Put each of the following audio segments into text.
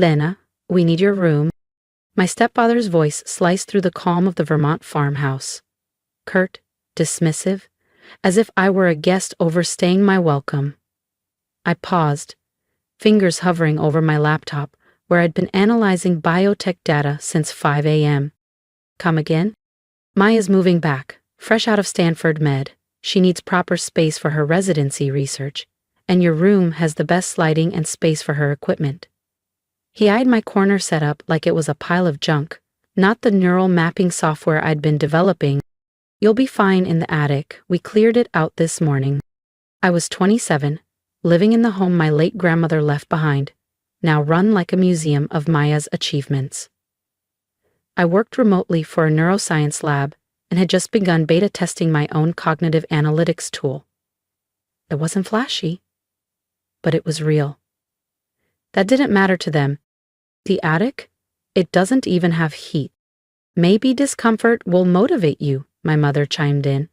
Lena, we need your room. My stepfather's voice sliced through the calm of the Vermont farmhouse. Curt, dismissive, as if I were a guest overstaying my welcome. I paused, fingers hovering over my laptop, where I'd been analyzing biotech data since 5 a.m. Come again? Maya's moving back, fresh out of Stanford Med. She needs proper space for her residency research, and your room has the best lighting and space for her equipment. He eyed my corner setup like it was a pile of junk, not the neural mapping software I'd been developing. You'll be fine in the attic. We cleared it out this morning. I was 27, living in the home my late grandmother left behind, now run like a museum of Maya's achievements. I worked remotely for a neuroscience lab and had just begun beta testing my own cognitive analytics tool. It wasn't flashy, but it was real. That didn't matter to them. The attic? It doesn't even have heat. Maybe discomfort will motivate you, my mother chimed in.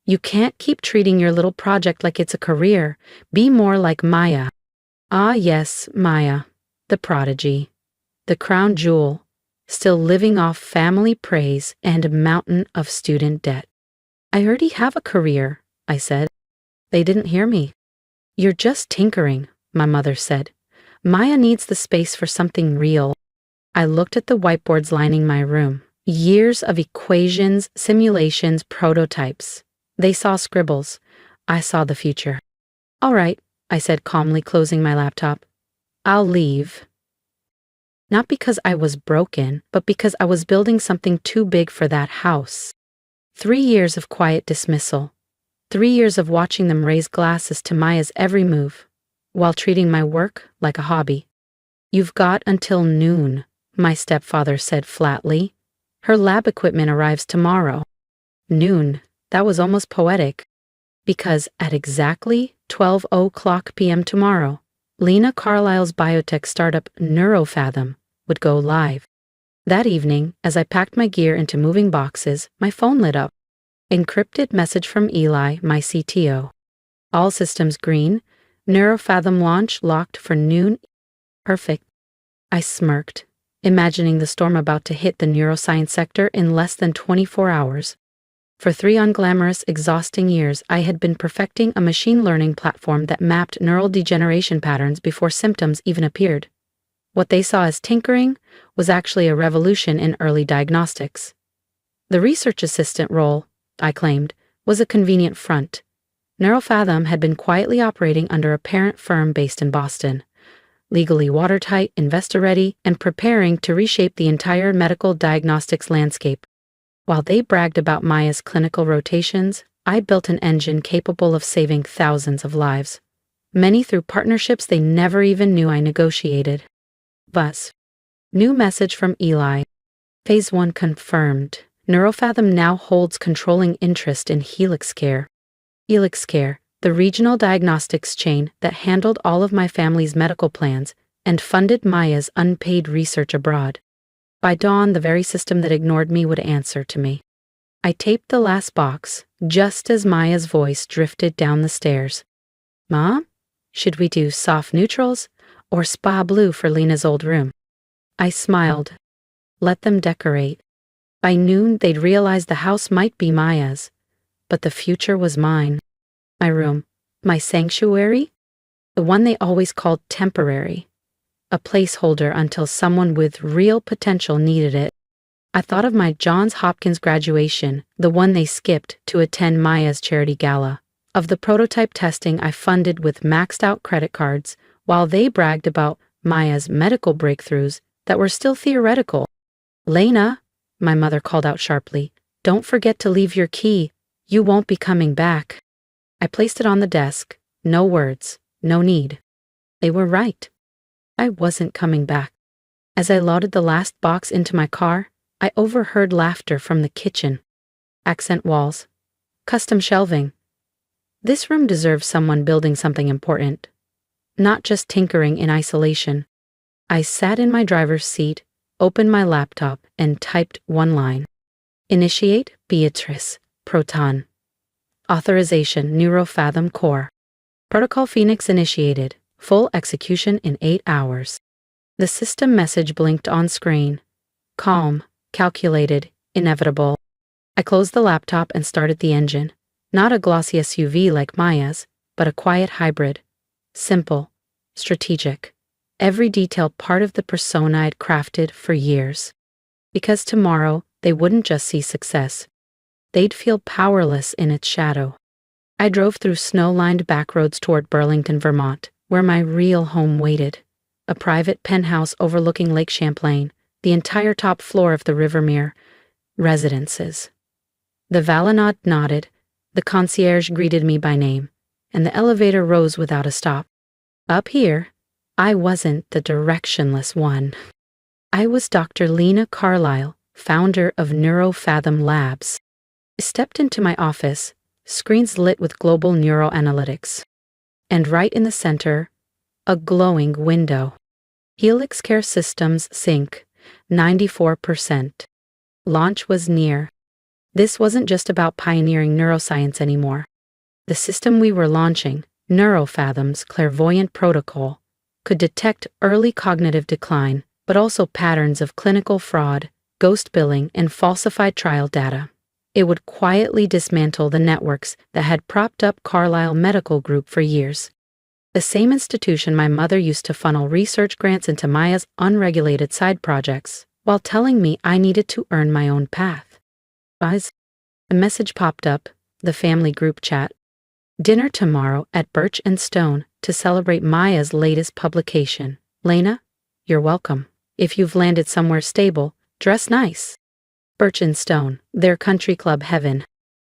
You can't keep treating your little project like it's a career. Be more like Maya. Ah yes, Maya, the prodigy, the crown jewel, still living off family praise and a mountain of student debt. I already have a career, I said. They didn't hear me. You're just tinkering, my mother said. Maya needs the space for something real. I looked at the whiteboards lining my room. Years of equations, simulations, prototypes. They saw scribbles. I saw the future. All right, I said calmly, closing my laptop. I'll leave. Not because I was broken, but because I was building something too big for that house. 3 years of quiet dismissal. 3 years of watching them raise glasses to Maya's every move, while treating my work like a hobby. You've got until noon, my stepfather said flatly. Her lab equipment arrives tomorrow. Noon, that was almost poetic. Because at exactly 12:00 p.m. tomorrow, Lena Carlisle's biotech startup NeuroFathom would go live. That evening, as I packed my gear into moving boxes, my phone lit up. Encrypted message from Eli, my CTO. All systems green. NeuroFathom launch locked for noon. Perfect. I smirked, imagining the storm about to hit the neuroscience sector in less than 24 hours. For 3 unglamorous, exhausting years, I had been perfecting a machine learning platform that mapped neural degeneration patterns before symptoms even appeared. What they saw as tinkering was actually a revolution in early diagnostics. The research assistant role, I claimed, was a convenient front. NeuroFathom had been quietly operating under a parent firm based in Boston, legally watertight, investor-ready, and preparing to reshape the entire medical diagnostics landscape. While they bragged about Maya's clinical rotations, I built an engine capable of saving thousands of lives, many through partnerships they never even knew I negotiated. Buzz. New message from Eli. Phase 1 confirmed. NeuroFathom now holds controlling interest in HelixCare. HelixCare, the regional diagnostics chain that handled all of my family's medical plans and funded Maya's unpaid research abroad. By dawn, the very system that ignored me would answer to me. I taped the last box, just as Maya's voice drifted down the stairs. Mom, should we do soft neutrals or spa blue for Lena's old room? I smiled. Let them decorate. By noon, they'd realize the house might be Maya's, but the future was mine. My room, my sanctuary, the one they always called temporary, a placeholder until someone with real potential needed it. I thought of my Johns Hopkins graduation, the one they skipped to attend Maya's charity gala, of the prototype testing I funded with maxed-out credit cards, while they bragged about Maya's medical breakthroughs that were still theoretical. Lena, my mother called out sharply, don't forget to leave your key. You won't be coming back. I placed it on the desk. No words, no need. They were right. I wasn't coming back. As I loaded the last box into my car, I overheard laughter from the kitchen. Accent walls. Custom shelving. This room deserves someone building something important, not just tinkering in isolation. I sat in my driver's seat, opened my laptop, and typed one line. Initiate, Beatrice, Proton. Authorization, NeuroFathom Core. Protocol Phoenix initiated. Full execution in 8 hours. The system message blinked on screen. Calm, calculated, inevitable. I closed the laptop and started the engine. Not a glossy SUV like Maya's, but a quiet hybrid. Simple, strategic. Every detail part of the persona I'd crafted for years. Because tomorrow, they wouldn't just see success. They'd feel powerless in its shadow. I drove through snow-lined backroads toward Burlington, Vermont, where my real home waited. A private penthouse overlooking Lake Champlain, the entire top floor of the Rivermere residences. The valet nodded, the concierge greeted me by name, and the elevator rose without a stop. Up here, I wasn't the directionless one. I was Dr. Lena Carlisle, founder of NeuroFathom Labs. I stepped into my office, screens lit with global neuroanalytics. And right in the center, a glowing window. Helix Care Systems Sync, 94%. Launch was near. This wasn't just about pioneering neuroscience anymore. The system we were launching, NeuroFathom's clairvoyant protocol, could detect early cognitive decline, but also patterns of clinical fraud, ghost billing, and falsified trial data. It would quietly dismantle the networks that had propped up Carlisle Medical Group for years. The same institution my mother used to funnel research grants into Maya's unregulated side projects, while telling me I needed to earn my own path. A message popped up, the family group chat. Dinner tomorrow at Birch and Stone to celebrate Maya's latest publication. Lena, you're welcome. If you've landed somewhere stable, dress nice. Birch and Stone, their country club heaven.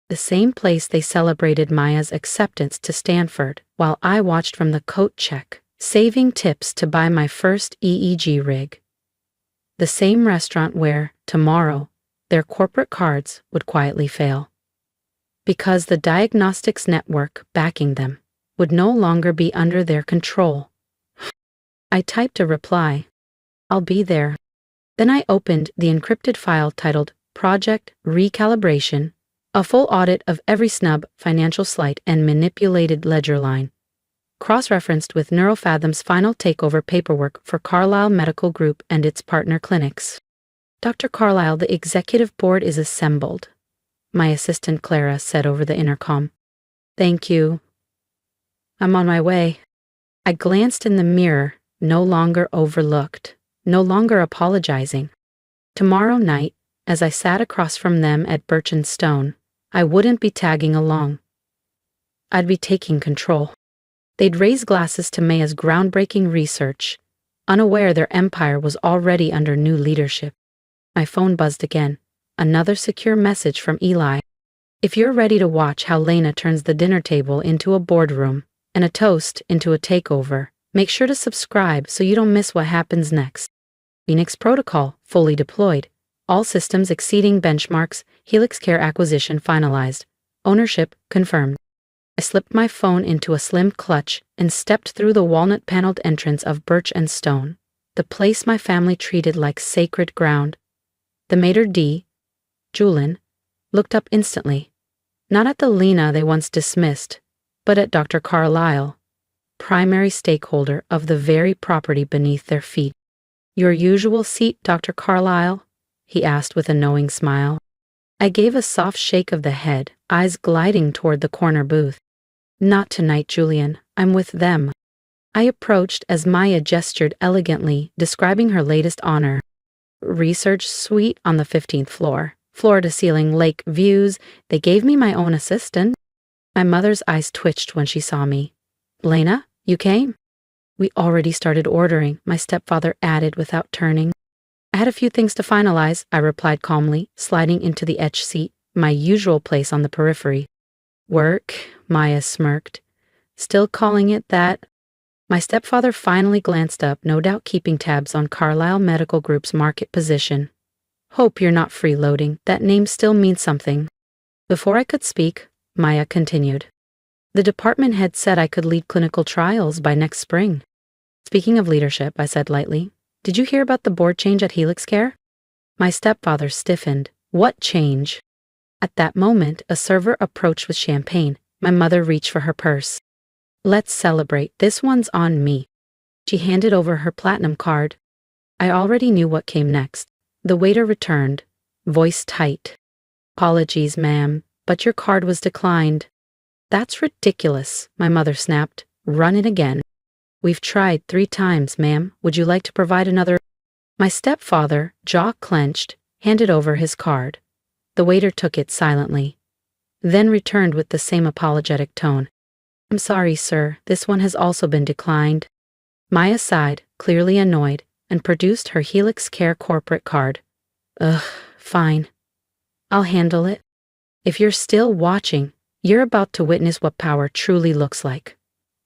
The same place they celebrated Maya's acceptance to Stanford, while I watched from the coat check, saving tips to buy my first EEG rig. The same restaurant where, tomorrow, their corporate cards would quietly fail. Because the diagnostics network backing them would no longer be under their control. I typed a reply. I'll be there. Then I opened the encrypted file titled Project Recalibration, a full audit of every snub, financial slight, and manipulated ledger line, cross-referenced with NeuroFathom's final takeover paperwork for Carlisle Medical Group and its partner clinics. Dr. Carlisle, the executive board is assembled, my assistant Clara said over the intercom. Thank you. I'm on my way. I glanced in the mirror, no longer overlooked, no longer apologizing. Tomorrow night, as I sat across from them at Birch and Stone, I wouldn't be tagging along. I'd be taking control. They'd raise glasses to Maya's groundbreaking research, unaware their empire was already under new leadership. My phone buzzed again. Another secure message from Eli. If you're ready to watch how Lena turns the dinner table into a boardroom and a toast into a takeover, make sure to subscribe so you don't miss what happens next. Phoenix Protocol, fully deployed. All systems exceeding benchmarks, Helix Care acquisition finalized. Ownership confirmed. I slipped my phone into a slim clutch and stepped through the walnut-paneled entrance of Birch and Stone, the place my family treated like sacred ground. The maitre d', Julien, looked up instantly, not at the Lena they once dismissed, but at Dr. Carlisle, primary stakeholder of the very property beneath their feet. Your usual seat, Dr. Carlisle? He asked with a knowing smile. I gave a soft shake of the head, eyes gliding toward the corner booth. Not tonight, Julien. I'm with them. I approached as Maya gestured elegantly, describing her latest honor. Research suite on the 15th floor. Floor-to-ceiling lake views. They gave me my own assistant. My mother's eyes twitched when she saw me. Lena, you came? We already started ordering, my stepfather added without turning. I had a few things to finalize, I replied calmly, sliding into the edge seat, my usual place on the periphery. Work, Maya smirked. Still calling it that? My stepfather finally glanced up, no doubt keeping tabs on Carlisle Medical Group's market position. Hope you're not freeloading, that name still means something. Before I could speak, Maya continued. The department head said I could lead clinical trials by next spring. Speaking of leadership, I said lightly, did you hear about the board change at Helix Care? My stepfather stiffened. What change? At that moment, a server approached with champagne. My mother reached for her purse. Let's celebrate. This one's on me. She handed over her platinum card. I already knew what came next. The waiter returned, voice tight. Apologies, ma'am, but your card was declined. That's ridiculous, my mother snapped. Run it again. We've tried 3 times, ma'am. Would you like to provide another? My stepfather, jaw clenched, handed over his card. The waiter took it silently, then returned with the same apologetic tone. I'm sorry, sir, this one has also been declined. Maya sighed, clearly annoyed, and produced her Helix Care corporate card. Ugh, fine. I'll handle it. If you're still watching, you're about to witness what power truly looks like.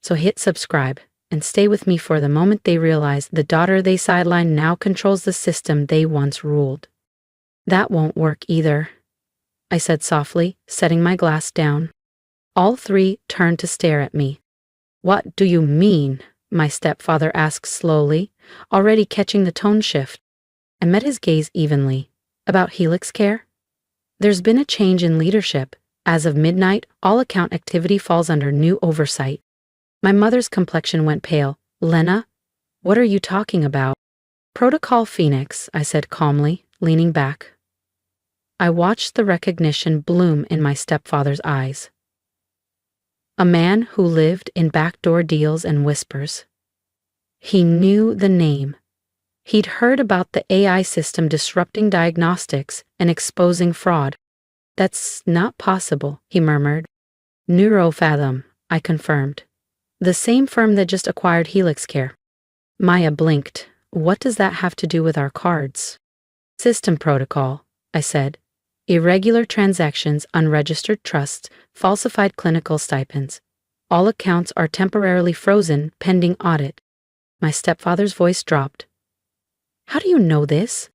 So hit subscribe and stay with me for the moment they realize the daughter they sidelined now controls the system they once ruled. That won't work either, I said softly, setting my glass down. All 3 turned to stare at me. What do you mean? My stepfather asked slowly, already catching the tone shift. I met his gaze evenly. About Helix Care? There's been a change in leadership. As of midnight, all account activity falls under new oversight. My mother's complexion went pale. Lena, what are you talking about? Protocol Phoenix, I said calmly, leaning back. I watched the recognition bloom in my stepfather's eyes. A man who lived in backdoor deals and whispers. He knew the name. He'd heard about the AI system disrupting diagnostics and exposing fraud. That's not possible, he murmured. Neurofathom, I confirmed. The same firm that just acquired Helix Care. Maya blinked. What does that have to do with our cards? System protocol, I said. Irregular transactions, unregistered trusts, falsified clinical stipends. All accounts are temporarily frozen pending audit. My stepfather's voice dropped. How do you know this?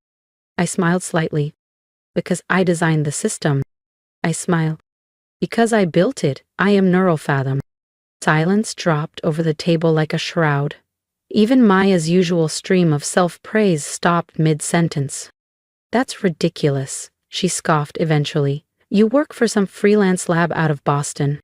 I smiled slightly. Because I designed the system. I smiled. Because I built it, I am Neurofathom. Silence dropped over the table like a shroud. Even Maya's usual stream of self-praise stopped mid-sentence. That's ridiculous, she scoffed eventually. You work for some freelance lab out of Boston.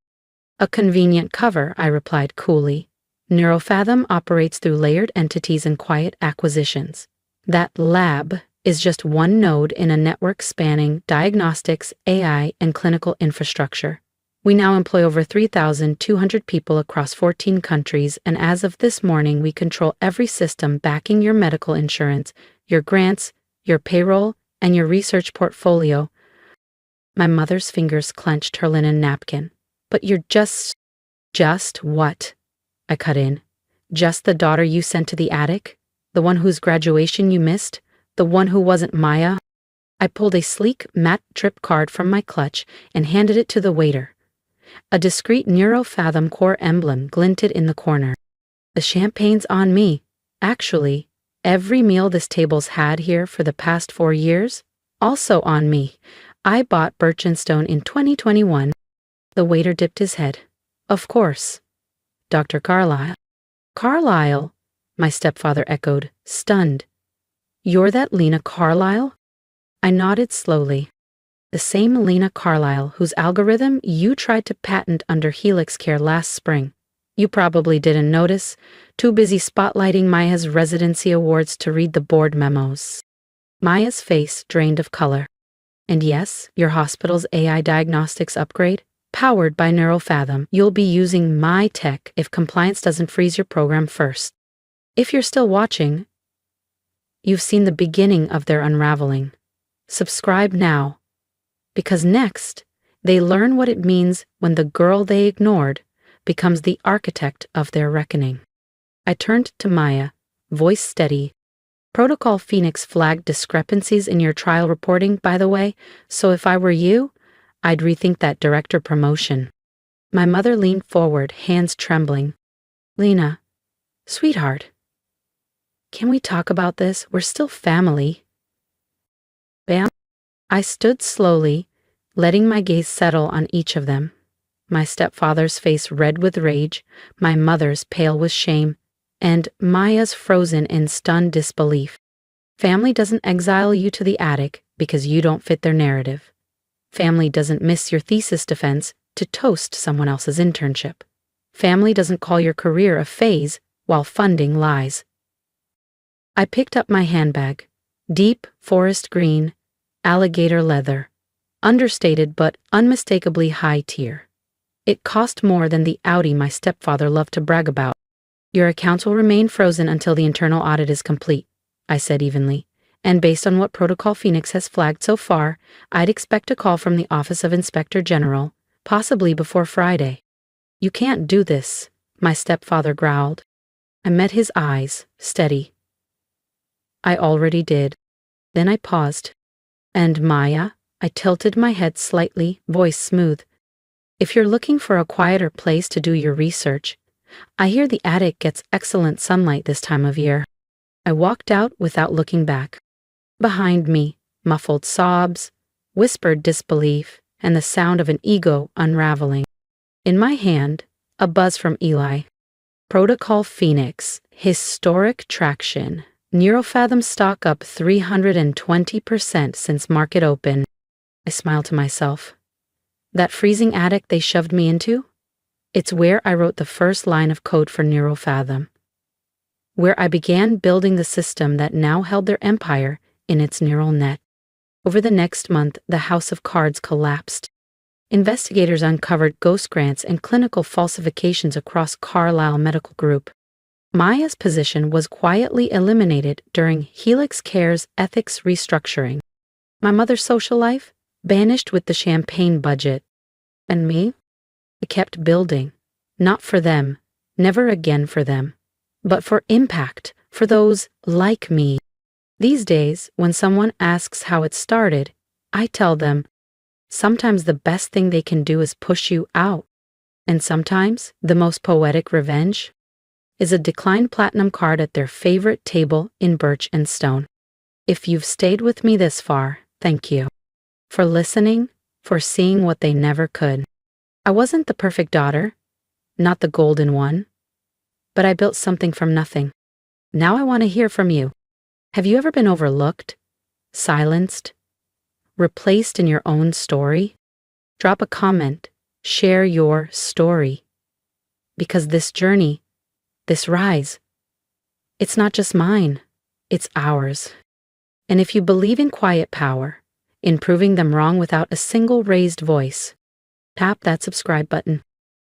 A convenient cover, I replied coolly. Neurofathom operates through layered entities and quiet acquisitions. That lab is just one node in a network spanning diagnostics, AI, and clinical infrastructure. We now employ over 3,200 people across 14 countries, and as of this morning, we control every system backing your medical insurance, your grants, your payroll, and your research portfolio. My mother's fingers clenched her linen napkin. But you're just what? I cut in. Just the daughter you sent to the attic? The one whose graduation you missed? The one who wasn't Maya? I pulled a sleek, matte trip card from my clutch and handed it to the waiter. A discreet Neurofathom core emblem glinted in the corner. The champagne's on me. Actually, every meal this table's had here for the past 4 years, also on me. I bought Birchenstone in 2021. The waiter dipped his head. Of course. Dr. Carlyle. Carlyle, my stepfather echoed, stunned. You're that Lena Carlyle? I nodded slowly. The same Lena Carlyle whose algorithm you tried to patent under Helix Care last spring. You probably didn't notice, too busy spotlighting Maya's residency awards to read the board memos. Maya's face drained of color. And yes, your hospital's AI diagnostics upgrade, powered by Neurofathom, you'll be using my tech if compliance doesn't freeze your program first. If you're still watching, you've seen the beginning of their unraveling. Subscribe now. Because next, they learn what it means when the girl they ignored becomes the architect of their reckoning. I turned to Maya, voice steady. Protocol Phoenix flagged discrepancies in your trial reporting, by the way, so if I were you, I'd rethink that director promotion. My mother leaned forward, hands trembling. Lena, sweetheart, can we talk about this? We're still family. Bam. I stood slowly, letting my gaze settle on each of them. My stepfather's face red with rage, my mother's pale with shame, and Maya's frozen in stunned disbelief. Family doesn't exile you to the attic because you don't fit their narrative. Family doesn't miss your thesis defense to toast someone else's internship. Family doesn't call your career a phase while funding lies. I picked up my handbag. Deep, forest green, alligator leather. Understated but unmistakably high tier. It cost more than the Audi my stepfather loved to brag about. Your accounts will remain frozen until the internal audit is complete, I said evenly. And based on what Protocol Phoenix has flagged so far, I'd expect a call from the Office of Inspector General, possibly before Friday. You can't do this, my stepfather growled. I met his eyes, steady. I already did. Then I paused. And Maya? I tilted my head slightly, voice smooth. If you're looking for a quieter place to do your research, I hear the attic gets excellent sunlight this time of year. I walked out without looking back. Behind me, muffled sobs, whispered disbelief, and the sound of an ego unraveling. In my hand, a buzz from Eli. Protocol Phoenix, historic traction. Neurofathom stock up 320% since market open. I smiled to myself. That freezing attic they shoved me into? It's where I wrote the first line of code for Neurofathom. Where I began building the system that now held their empire in its neural net. Over the next month, the house of cards collapsed. Investigators uncovered ghost grants and clinical falsifications across Carlisle Medical Group. Maya's position was quietly eliminated during Helix Care's ethics restructuring. My mother's social life vanished with the champagne budget. And me? I kept building. Not for them, never again for them, but for impact, for those like me. These days, when someone asks how it started, I tell them, sometimes the best thing they can do is push you out. And sometimes, the most poetic revenge is a declined platinum card at their favorite table in birch and stone. If you've stayed with me this far, thank you. For listening, for seeing what they never could. I wasn't the perfect daughter, not the golden one, but I built something from nothing. Now I want to hear from you. Have you ever been overlooked, silenced, replaced in your own story? Drop a comment, share your story. Because this journey, this rise, it's not just mine, it's ours. And if you believe in quiet power, in proving them wrong without a single raised voice, tap that subscribe button.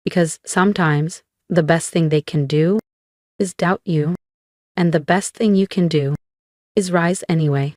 Because sometimes the best thing they can do is doubt you, and the best thing you can do is rise anyway.